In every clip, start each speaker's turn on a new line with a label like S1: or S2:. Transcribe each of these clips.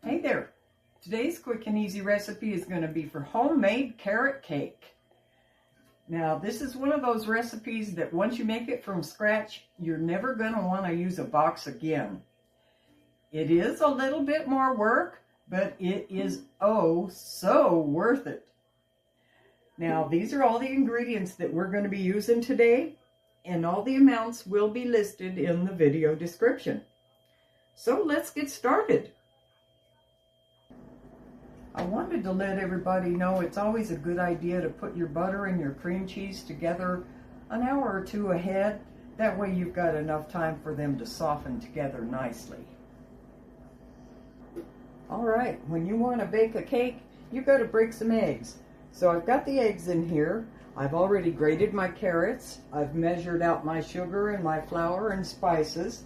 S1: Hey there! Today's quick and easy recipe is going to be for homemade carrot cake. Now this is one of those recipes that once you make it from scratch, you're never going to want to use a box again. It is a little bit more work, but it is oh so worth it. Now these are all the ingredients that we're going to be using today, and all the amounts will be listed in the video description. So let's get started. I wanted to let everybody know it's always a good idea to put your butter and your cream cheese together an hour or two ahead. That way you've got enough time for them to soften together nicely. Alright, when you want to bake a cake, you've got to break some eggs. So I've got the eggs in here. I've already grated my carrots. I've measured out my sugar and my flour and spices.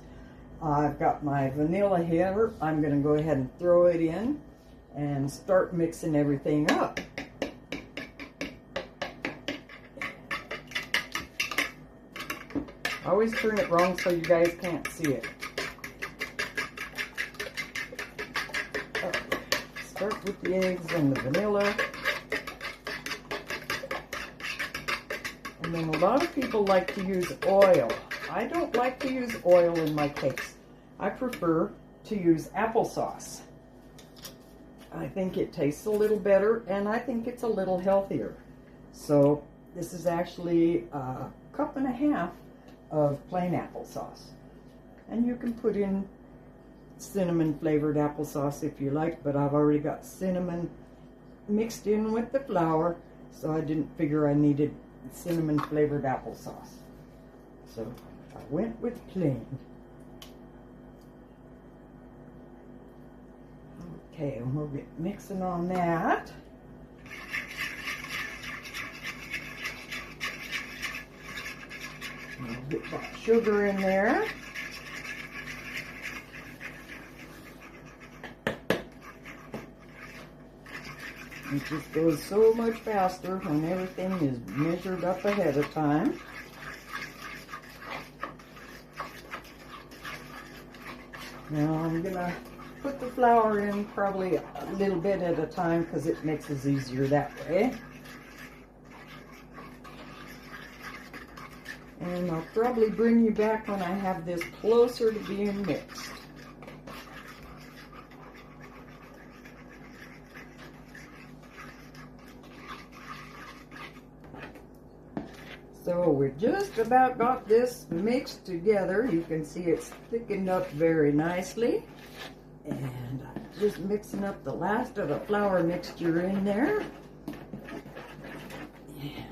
S1: I've got my vanilla here. I'm going to go ahead and throw it in and start mixing everything up. I always turn it wrong so you guys can't see it. Start with the eggs and the vanilla. And then a lot of people like to use oil. I don't like to use oil in my cakes. I prefer to use applesauce. I think it tastes a little better, and I think it's a little healthier. So this is actually a cup and a half of plain applesauce. And you can put in cinnamon flavored applesauce if you like, but I've already got cinnamon mixed in with the flour, so I didn't figure I needed cinnamon flavored applesauce. So I went with plain. Okay, and we'll get mixing on that. And we'll get that sugar in there. It just goes so much faster when everything is measured up ahead of time. Now I'm gonna put the flour in probably a little bit at a time because it mixes easier that way. And I'll probably bring you back when I have this closer to being mixed. So we just about got this mixed together. You can see it's thickened up very nicely. And I'm just mixing up the last of the flour mixture in there. And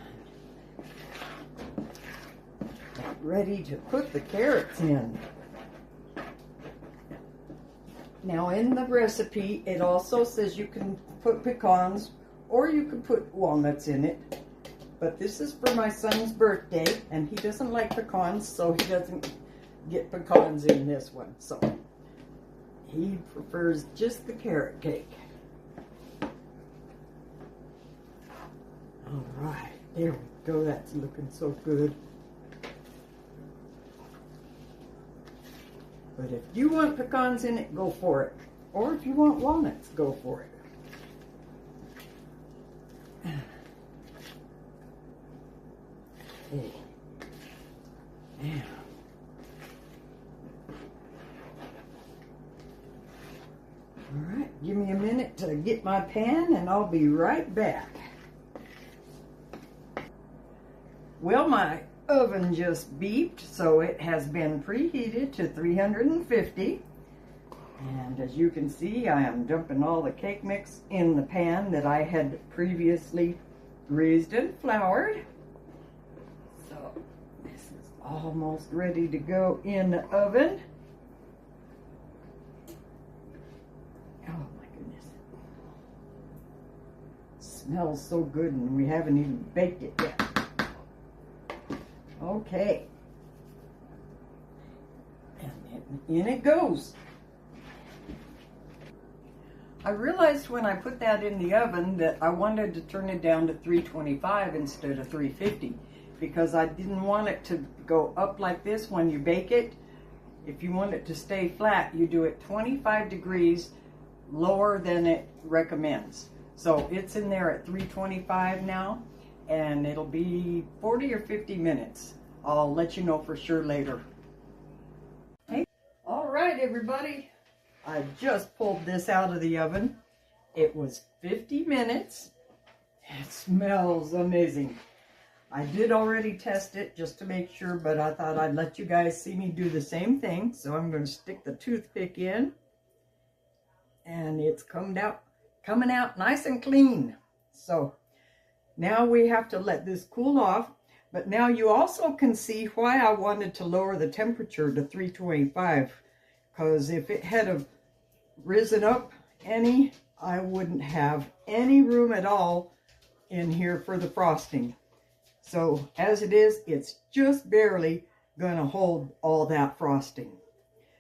S1: ready to put the carrots in. Now in the recipe, it also says you can put pecans or you can put walnuts in it. But this is for my son's birthday, and he doesn't like pecans, so he doesn't get pecans in this one. So he prefers just the carrot cake. All right, there we go. That's looking so good. But if you want pecans in it, go for it. Or if you want walnuts, go for it. Okay. Now. Alright, give me a minute to get my pan and I'll be right back. Well, my oven just beeped, so it has been preheated to 350. And as you can see, I am dumping all the cake mix in the pan that I had previously greased and floured. So this is almost ready to go in the oven. Smells so good, and we haven't even baked it yet. Okay. And then in it goes. I realized when I put that in the oven that I wanted to turn it down to 325 instead of 350 because I didn't want it to go up like this when you bake it. If you want it to stay flat, you do it 25 degrees lower than it recommends. So it's in there at 325 now, and it'll be 40 or 50 minutes. I'll let you know for sure later. Hey. All right, everybody. I just pulled this out of the oven. It was 50 minutes. It smells amazing. I did already test it just to make sure, but I thought I'd let you guys see me do the same thing. So I'm going to stick the toothpick in, and it's coming out nice and clean. So now we have to let this cool off. But now you also can see why I wanted to lower the temperature to 325, because if it had have risen up any, I wouldn't have any room at all in here for the frosting. So as it is, it's just barely going to hold all that frosting.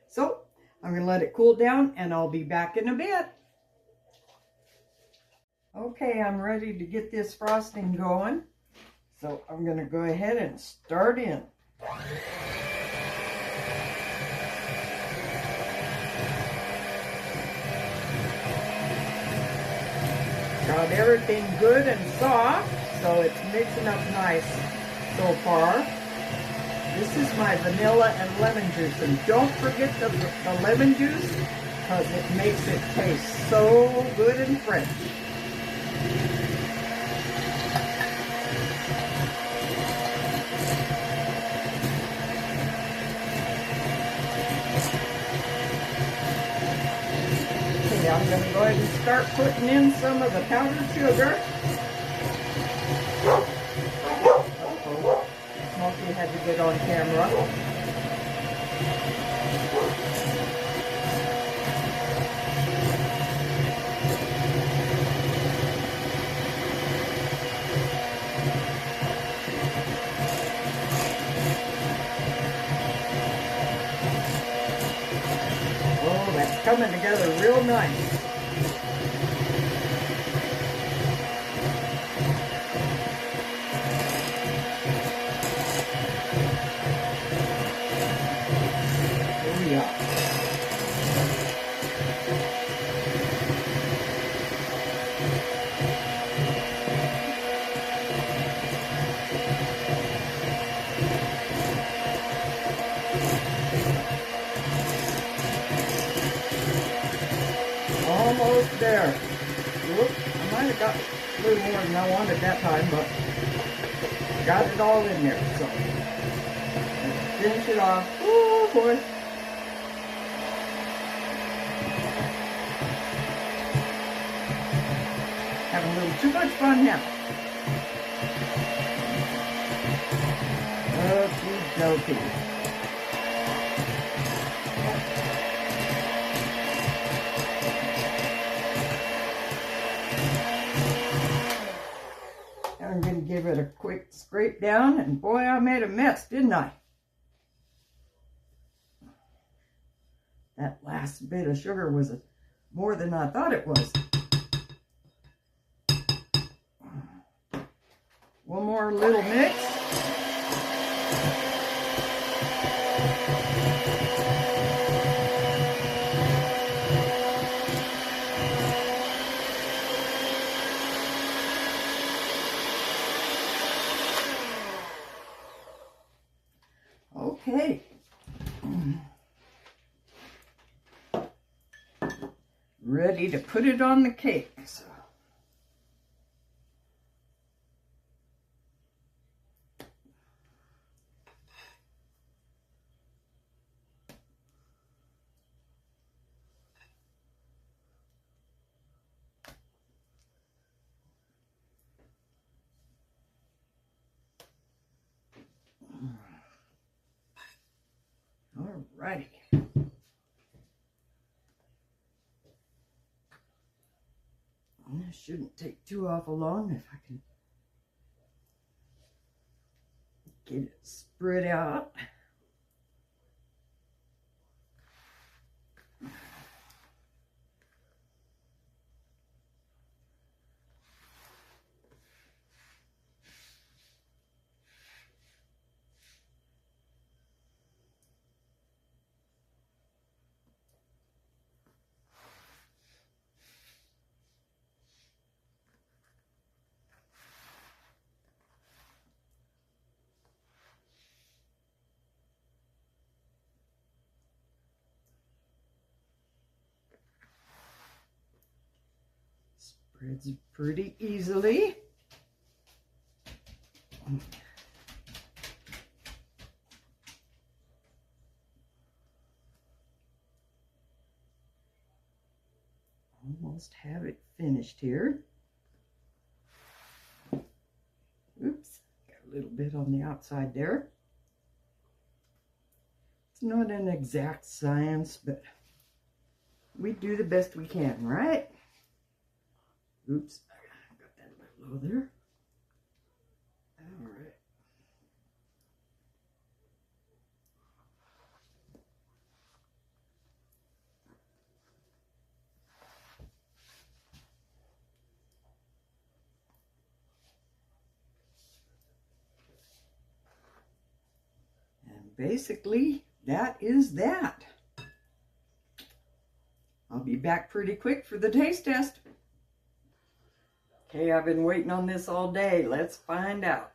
S1: So I'm going to let it cool down, and I'll be back in a bit. Okay, I'm ready to get this frosting going. So I'm going to go ahead and start in. Got everything good and soft, so it's mixing up nice so far. This is my vanilla and lemon juice, and don't forget the lemon juice, because it makes it taste so good and fresh. Okay, I'm going to go ahead and start putting in some of the powdered sugar. Smokey had to get on camera. Oh, that's coming together real nice. Almost there. Whoop, I might have got a little more than I wanted that time, but got it all in there. So let's finish it off. Oh boy. Having a little too much fun now. Okie dokie. I'm going to give it a quick scrape down, and boy, I made a mess, didn't I? That last bit of sugar was more than I thought it was. One more little mix. Okay. Ready to put it on the cake. So. All righty. This shouldn't take too awful long if I can get it spread out. spreads pretty easily. Almost have it finished here. Oops, got a little bit on the outside there. It's not an exact science, but we do the best we can, right? Oops, I got that a bit low there. All right. And basically, that is that. I'll be back pretty quick for the taste test. Okay, I've been waiting on this all day. Let's find out.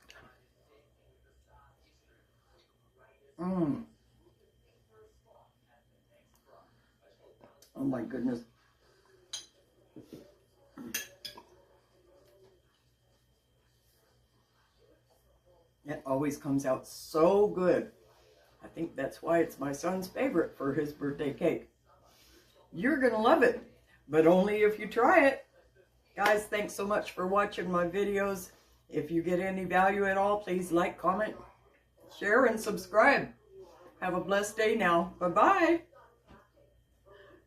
S1: Oh my goodness. It always comes out so good. I think that's why it's my son's favorite for his birthday cake. You're going to love it, but only if you try it. Guys, thanks so much for watching my videos. If you get any value at all, please like, comment, share, and subscribe. Have a blessed day now. Bye-bye.